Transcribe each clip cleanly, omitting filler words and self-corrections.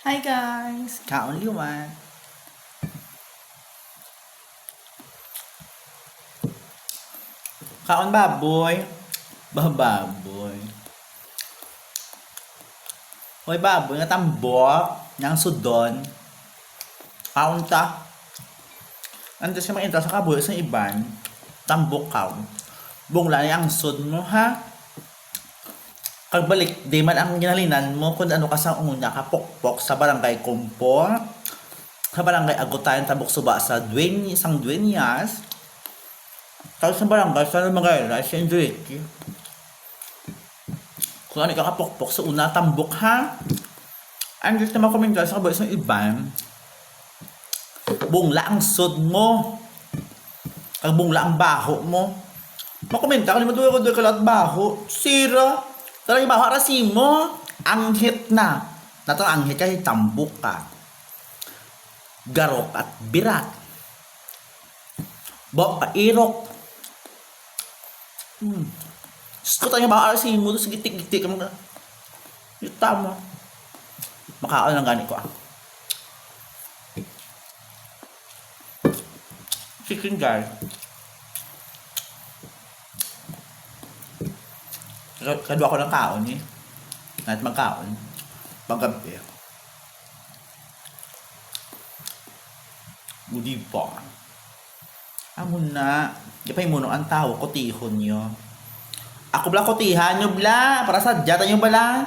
Hi guys! Kaon liwan. Kaon baboy. Baboy. Hoy baboy nga tambok. Yang sudon. Kaon ta. Ando siya mga sa kaboy sa iban. Tambok kaon. Bungla ang sud mo ha. Kagbalik, di man ang ginalinan mo kung ano ka sa una ka pokpok sa barangay Kumpo. Sa barangay Agutan, Tabok Suba sa isang Dueñas. Tapos sa barangay, sa Magayla, sa Enrique. Kung ano ka kapokpok sa una, tambok ha. Ang gusto naman komento sa kaboy sa iban. Bungla ang sud mo. Kag bungla ang baho mo. Makomenta ka naman doon ko kalat baho. Sira. Talagang baho arasin mo. Anghit na. Natang anghit ka, tambok ka. Garok at birat. Bok ka irok. Gusto tayo baho arasin mo. Tapos gitik-gitik ka mga. Yung tama. Makaon lang gani ko ah. Chicken guy. Kadwa ko ng kaon eh. Kahit magkaon. Paggabi. Udi po. Amo na. Di pa yung ang tao. Kotihon nyo. Ako bala kotihan nyo bala. Para sadyatan nyo bala.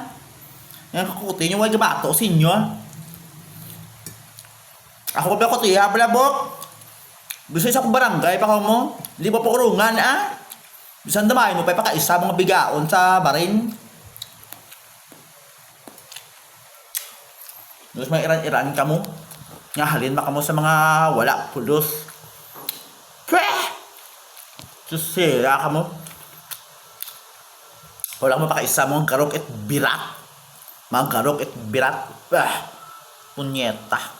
Yan kakuti nyo. Huwag gabato sa inyo. Ako bala kotihan bala bok. Gusto isa kong barangay pa ko mo. Di ba po kurungan ah. Bisan damay mo pa pakaisa mga bigaon sa barin. Tapos may iran-iran ka mo. Halin ba ka mo sa mga wala pulos. Diyos sira ka mo. Wala mo pakaisa mo ang karok at birat. Mga karok at birat. Punyeta.